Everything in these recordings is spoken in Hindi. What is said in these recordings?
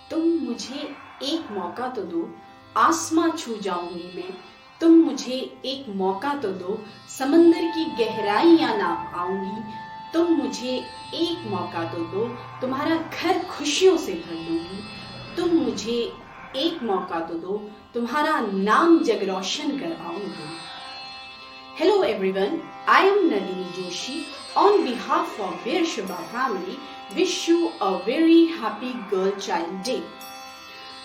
तुम मुझे एक मौका तो दो, आसमां छू जाऊंगी मैं। तुम मुझे एक मौका तो दो, समंदर की गहराइयां नाप आऊंगी। तुम मुझे एक मौका तो दो, तुम्हारा घर खुशियों से भर दूंगी। तुम मुझे एक मौका तो दो, तुम्हारा नाम जग रोशन कर आऊंगी। Hello everyone, I am Nalini Joshi. On behalf of Veer Shubha family, wish you a very happy Girl Child Day.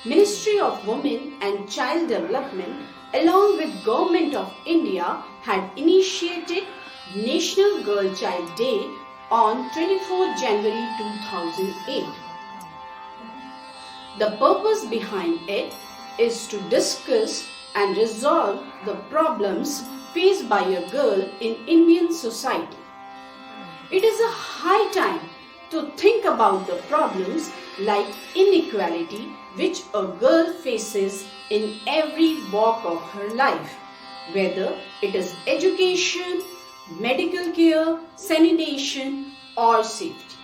Ministry of Women and Child Development along with Government of India had initiated National Girl Child Day on 24 January 2008. The purpose behind it is to discuss and resolve the problems faced by a girl in Indian society. It is a high time to think about the problems like inequality which a girl faces in every walk of her life, whether it is education, medical care, sanitation or safety.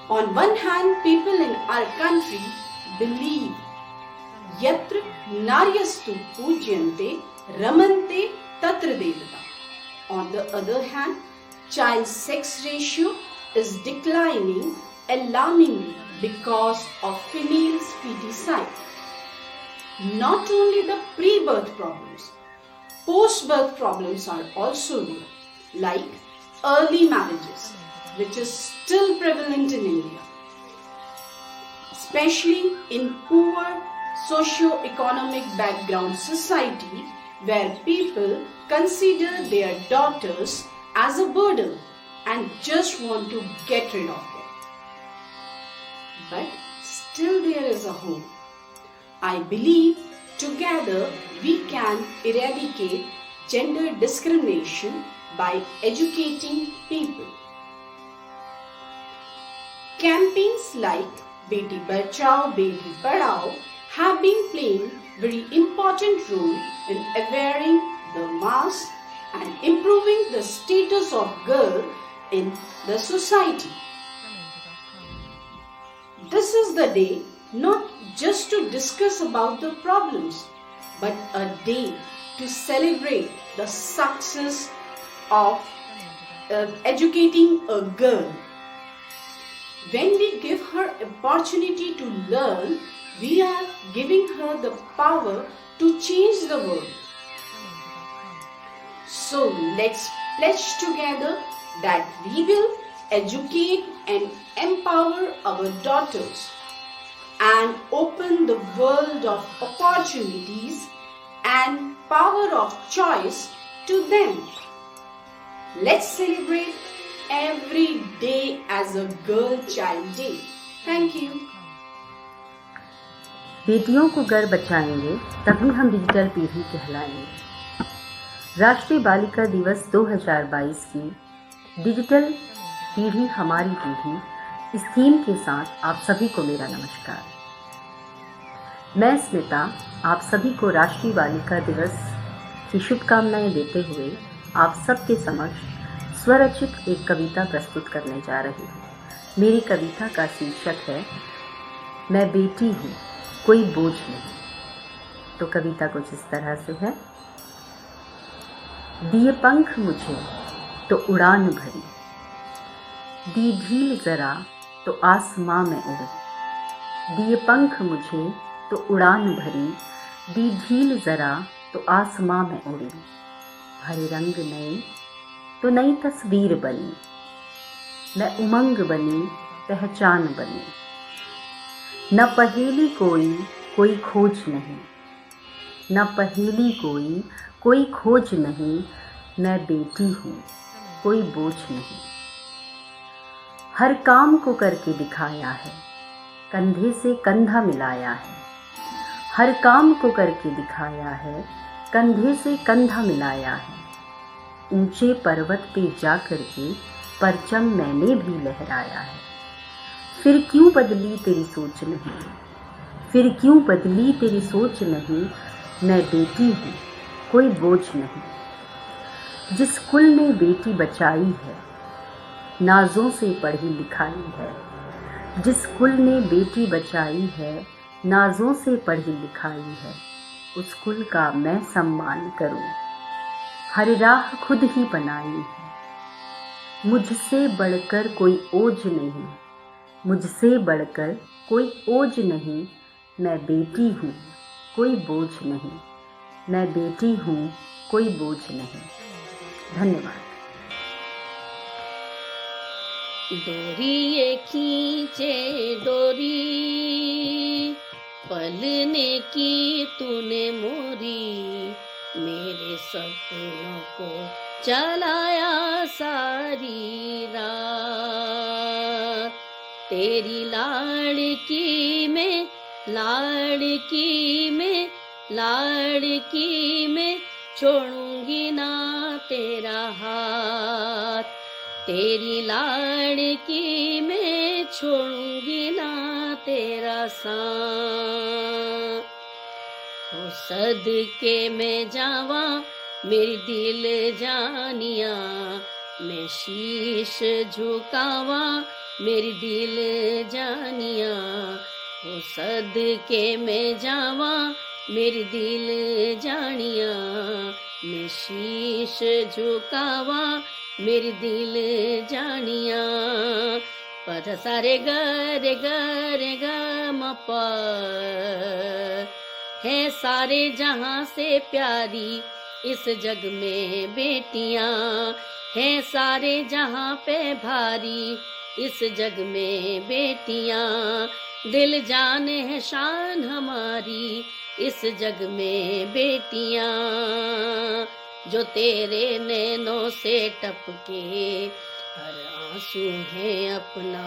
On one hand, people in our country believe yatra naryastu pujyante ramante tatra devata. On the other hand, child sex ratio is declining alarmingly because of females feticide. Not only the pre-birth problems, post-birth problems are also there, like early marriages, which is still prevalent in India, especially in poor socio-economic background society where people consider their daughters as a burden and just want to get rid of them. But still there is a hope. I believe together we can eradicate gender discrimination by educating people. Campaigns like Beti Bachao, Beti Padhao have been playing very important role in awareing the mass and improving the status of girl in the society. This is the day not just to discuss about the problems, but a day to celebrate the success of educating a girl. When we give her opportunity to learn, we are giving her the power to change the world. So let's pledge together that we will educate and empower our daughters and open the world of opportunities and power of choice to them. Let's celebrate every day as a Girl Child Day. Thank you. बेटियों को घर बचाएंगे तभी हम डिजिटल पीढ़ी कहलाएंगे। राष्ट्रीय बालिका दिवस 2022 की डिजिटल पीढ़ी हमारी पीढ़ी इस थीम के साथ आप सभी को मेरा नमस्कार। मैं स्मिता आप सभी को राष्ट्रीय बालिका दिवस की शुभकामनाएं देते हुए आप सबके समक्ष स्वरचित एक कविता प्रस्तुत करने जा रही हूँ। मेरी कविता का शीर्षक है मैं बेटी हूँ कोई बोझ नहीं। तो कविता कुछ इस तरह से है। दिए पंख मुझे तो उड़ान भरी, दी ढील जरा तो आसमां में उड़ी। दिए पंख मुझे तो उड़ान भरी, दी ढील जरा तो आसमां में उड़ी। भरे रंग नए तो नई तस्वीर बनी, मैं उमंग बनी पहचान बनी। न पहेली कोई खोज नहीं, न पहेली कोई खोज नहीं। मैं बेटी हूँ कोई बोझ नहीं। हर काम को करके दिखाया है, कंधे से कंधा मिलाया है। हर काम को करके दिखाया है, कंधे से कंधा मिलाया है। ऊंचे पर्वत पे जा करके परचम मैंने भी लहराया है। फिर क्यों बदली तेरी सोच नहीं, फिर क्यों बदली तेरी सोच नहीं। मैं बेटी हूँ कोई बोझ नहीं। जिस कुल ने बेटी बचाई है, नाजों से पढ़ी लिखाई है। जिस कुल ने बेटी बचाई है, नाजों से पढ़ी लिखाई है, उस कुल का मैं सम्मान करूं। हर राह खुद ही बनाई है, मुझसे बढ़कर कोई ओज नहीं, मुझसे बढ़कर कोई ओज नहीं। मैं बेटी हूँ, कोई बोझ नहीं, मैं बेटी हूँ, कोई बोझ नहीं। धन्यवाद। डोरी ये खींचे डोरी, पलने की तूने मोरी, मेरे सपनों को चलाया सारी रात। तेरी लाड़की में लाड़की में लाड़की में छोड़ूंगी ना तेरा हाथ। तेरी लाड़की में छोड़ूंगी ना तेरा साथ। ओ सदके में जावा मेरी दिल जानिया, मैं शीश झुकावा मेरी दिल जानिया। ओ सदके में जावा मेरी दिल जानिया, मैं शीश झुकावा मेरी दिल जानिया। पध सारे ग ग म प है सारे जहां से प्यारी इस जग में बेटियां, हैं सारे जहां पे भारी इस जग में बेटियां। दिल जान है शान हमारी इस जग में बेटियां, जो तेरे नैनों से टपके हर आंसू है अपना,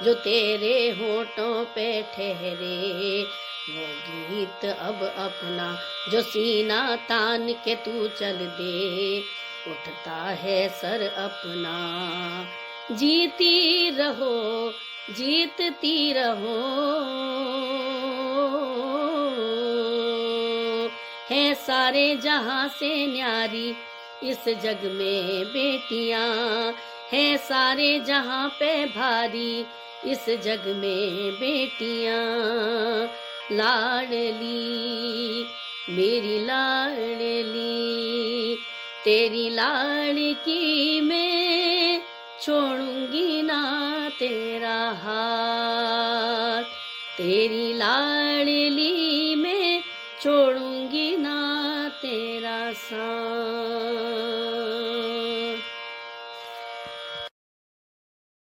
जो तेरे होठों पे ठहरे वो गीत अब अपना। जो सीना तान के तू चल दे उठता है सर अपना। जीती रहो जीतती रहो, है सारे जहां से न्यारी इस जग में बेटियां, है सारे जहां पे भारी इस जग में बेटियां। लाडली मेरी लाडली, तेरी लाड़की में छोड़ूंगी ना तेरा हाथ। तेरी लाडली में छोड़ूंगी ना तेरा साथ।